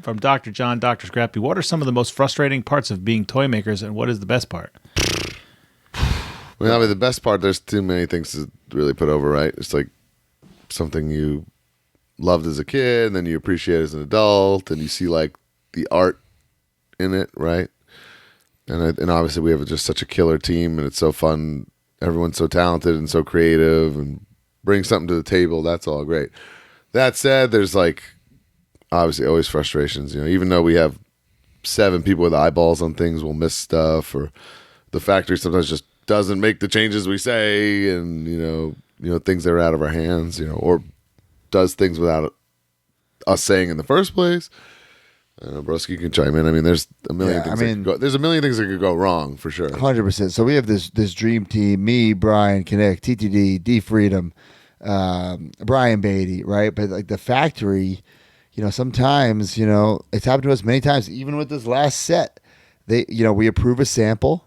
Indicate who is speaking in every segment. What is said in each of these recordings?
Speaker 1: from Dr. John, Dr. Scrappy. What are some of the most frustrating parts of being toy makers, and what is the best part?
Speaker 2: Well, I mean, the best part, there's too many things to really put over, right? It's like something you loved as a kid, and then you appreciate as an adult, and you see like the art in it, right? And obviously we have just such a killer team, and it's so fun. Everyone's so talented and so creative, and bring something to the table. That's all great. That said, there's like obviously always frustrations. You know, even though we have 7 people with eyeballs on things, we'll miss stuff, or the factory sometimes just doesn't make the changes we say, and you know things that are out of our hands. You know, or does things without us saying in the first place. I don't know, Broski can chime in. I mean, there's a million things. There's a million things that could go wrong for sure.
Speaker 3: 100%. So we have this dream team: me, Brian, Kinnick, TTD, D Freedom, Brian Beatty, right? But like the factory, you know, sometimes, you know, it's happened to us many times. Even with this last set, we approve a sample,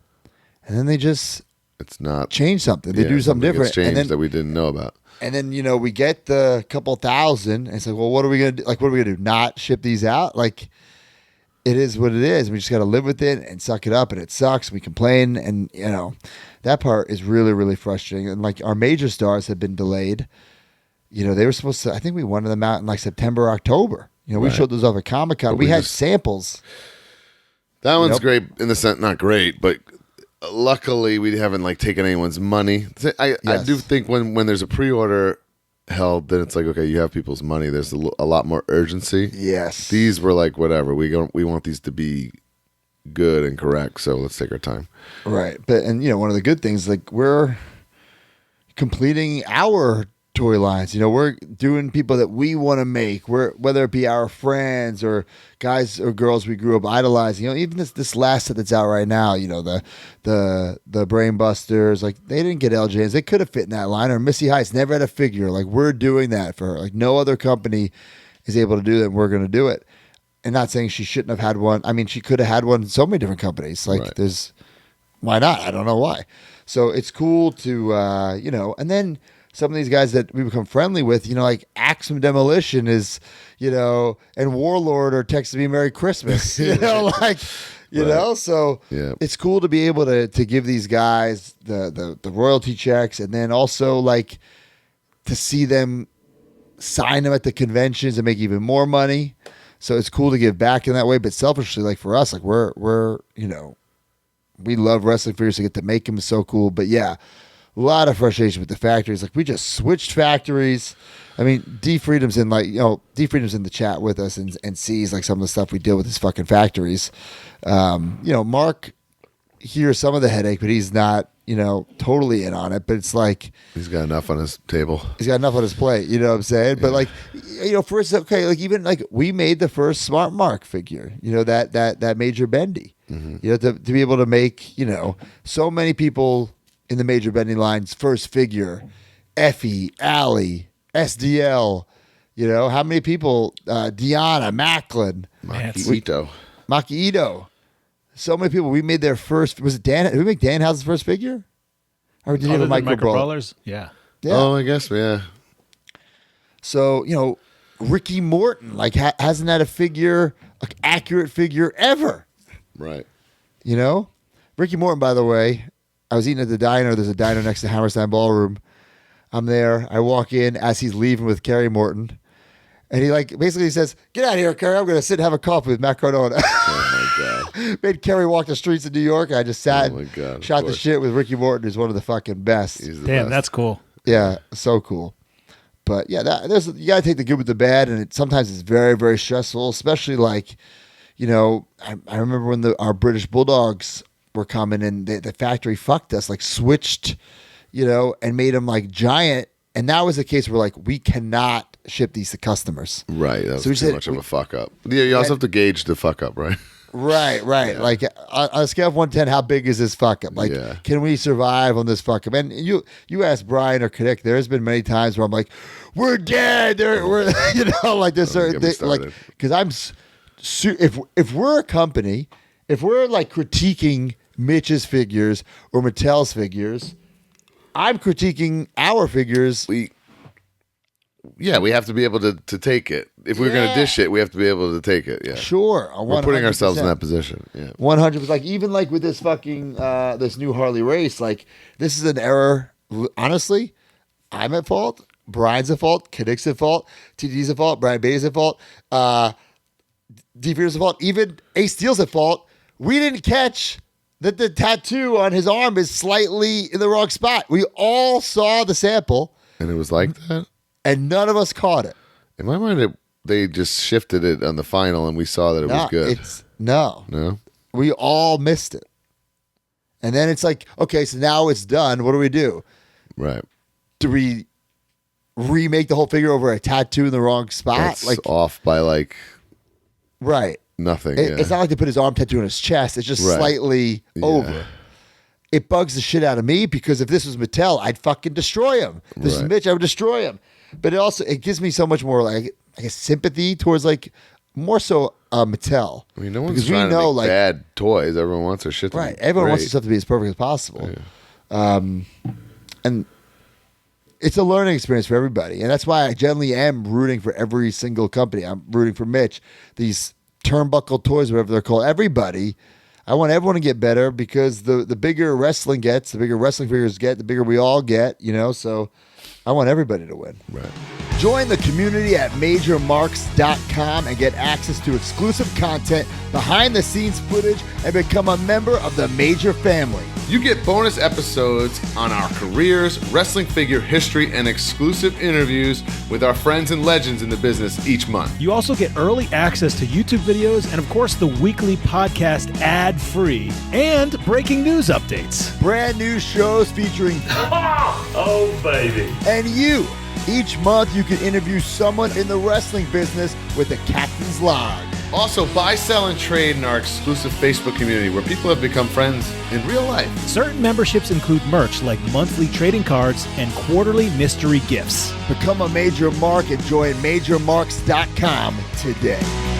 Speaker 3: and then they just
Speaker 2: it's not
Speaker 3: change something. They do something different,
Speaker 2: and then that we didn't know about.
Speaker 3: And then, you know, we get the couple thousand, and it's like, well, what are we gonna do? Like, what are we gonna do? Not ship these out? Like, it is what it is. We just got to live with it and suck it up, and it sucks. We complain, and you know, that part is really, really frustrating. And like our major stars have been delayed. You know, they were supposed to. I think we wanted them out in like September, October. You know, we showed those off at Comic-Con. We had samples.
Speaker 2: That one's great in the sense, not great, but luckily we haven't like taken anyone's money. I do think when there's a pre-order held, then it's like, okay, you have people's money. There's a lot more urgency.
Speaker 3: Yes.
Speaker 2: These were like, whatever. We want these to be good and correct, so let's take our time.
Speaker 3: Right. And you know, one of the good things, like we're completing our toy lines. You know, we're doing people that we want to make. Whether it be our friends or guys or girls we grew up idolizing. You know, even this last set that's out right now. You know, the Brain Busters. Like they didn't get LJNs. They could have fit in that line. Or Missy Heights never had a figure. Like we're doing that for her. Like no other company is able to do that. And we're going to do it. And not saying she shouldn't have had one. I mean, she could have had one in so many different companies. Like why not? I don't know why. So it's cool to you know, and then some of these guys that we become friendly with, you know, like Axum Demolition is, you know, and Warlord are texting me Merry Christmas, you know, like, you know, so it's cool to be able to give these guys the royalty checks, and then also like to see them sign them at the conventions and make even more money. So it's cool to give back in that way, but selfishly, like for us, like we're you know, we love wrestling figures to get to make them is so cool, but yeah. A lot of frustration with the factories. Like we just switched factories. I mean, D Freedom's in the chat with us and sees like some of the stuff we deal with his fucking factories. You know, Mark hears some of the headache, but he's not, you know, totally in on it. But it's like
Speaker 2: he's got enough on his table.
Speaker 3: He's got enough on his plate. You know what I'm saying? Yeah. But like, you know, for us, okay, like even like we made the first Smart Mark figure. You know, that Major Bendy. Mm-hmm. You know, to be able to make, you know, so many people in the Major Bendy line's first figure, Effie, Allie, SDL, you know, how many people, Deanna, Macklin, Maki Ito. So many people. We made their first, was it Dan? Did we make Danhausen's first figure? Or did he have a Micro
Speaker 1: Brawlers? Yeah.
Speaker 2: Oh, I guess, yeah.
Speaker 3: So, you know, Ricky Morton, like, hasn't had a figure, an accurate figure ever.
Speaker 2: Right.
Speaker 3: You know? Ricky Morton, by the way, I was eating at the diner. There's a diner next to Hammerstein Ballroom. I'm there. I walk in as he's leaving with Kerry Morton. And he like basically says, "Get out of here, Kerry. I'm going to sit and have a coffee with Matt Cardona."
Speaker 2: Oh, my God.
Speaker 3: Made Kerry walk the streets of New York. I just sat and shot the shit with Ricky Morton, who's one of the fucking best.
Speaker 1: Damn, that's cool.
Speaker 3: Yeah, so cool. But yeah, you got to take the good with the bad. And sometimes it's very, very stressful, especially like, you know, I remember when our British Bulldogs were coming and the factory fucked us, like switched, you know, and made them like giant. And that was the case where like we cannot ship these to customers.
Speaker 2: Right. That was too much of a fuck up. Yeah, you also have to gauge the fuck up, right?
Speaker 3: Right. Yeah. Like on a scale of 1 to 10, how big is this fuck up? Like, can we survive on this fuck up? And you ask Brian or Kinnick, there's been many times where I'm like, we're dead. We're you know, like there's certain things, like, because if we're a company, if we're like critiquing Mitch's figures or Mattel's figures, I'm critiquing our figures.
Speaker 2: Yeah, we have to be able to take it. If we're going to dish it, we have to be able to take it. Yeah,
Speaker 3: Sure.
Speaker 2: we're putting ourselves in that position. Yeah,
Speaker 3: 100%. Like even like with this fucking this new Harley race, like this is an error. Honestly, I'm at fault. Brian's at fault. Kinnick's at fault. TD's at fault. Brian Bailey's at fault. D. Fear's at fault. Even Ace Steele's at fault. We didn't catch that the tattoo on his arm is slightly in the wrong spot. We all saw the sample,
Speaker 2: and it was like that.
Speaker 3: and none of us caught it.
Speaker 2: In my mind, they just shifted it on the final, and we saw that it was good.
Speaker 3: No. We all missed it. And then it's like, okay, so now it's done. What do we do?
Speaker 2: Right.
Speaker 3: Do we remake the whole figure over a tattoo in the wrong spot?
Speaker 2: That's
Speaker 3: like
Speaker 2: off by like
Speaker 3: right.
Speaker 2: nothing.
Speaker 3: It's not like they put his arm tattoo on his chest. It's just
Speaker 2: Right.
Speaker 3: slightly over. It bugs the shit out of me because if this was Mattel, I'd fucking destroy him. If this is
Speaker 2: Right.
Speaker 3: Mitch, I would destroy him. But it gives me so much more like I guess sympathy towards like more so Mattel.
Speaker 2: I mean, no one's
Speaker 3: because
Speaker 2: trying to make
Speaker 3: like
Speaker 2: bad toys. Everyone wants their shit to
Speaker 3: right.
Speaker 2: be
Speaker 3: Everyone wants
Speaker 2: great.
Speaker 3: their stuff to be as perfect as possible. And it's a learning experience for everybody. And that's why I generally am rooting for every single company. I'm rooting for Mitch. These turnbuckle toys, whatever they're called, everybody. I want everyone to get better because the bigger wrestling gets, the bigger wrestling figures get, the bigger we all get, so I want everybody to win.
Speaker 2: Right.
Speaker 3: Join the community at MajorMarks.com and get access to exclusive content, behind-the-scenes footage, and become a member of the Major family.
Speaker 2: You get bonus episodes on our careers, wrestling figure history, and exclusive interviews with our friends and legends in the business each month.
Speaker 1: You also get early access to YouTube videos and, of course, the weekly podcast ad-free and breaking news updates.
Speaker 3: Brand new shows featuring
Speaker 4: Oh, baby.
Speaker 3: and you. Each month, you can interview someone in the wrestling business with the Captain's Log.
Speaker 2: Also, buy, sell, and trade in our exclusive Facebook community where people have become friends in real life.
Speaker 1: Certain memberships include merch like monthly trading cards and quarterly mystery gifts.
Speaker 3: Become a Major Mark and join MajorMarks.com today.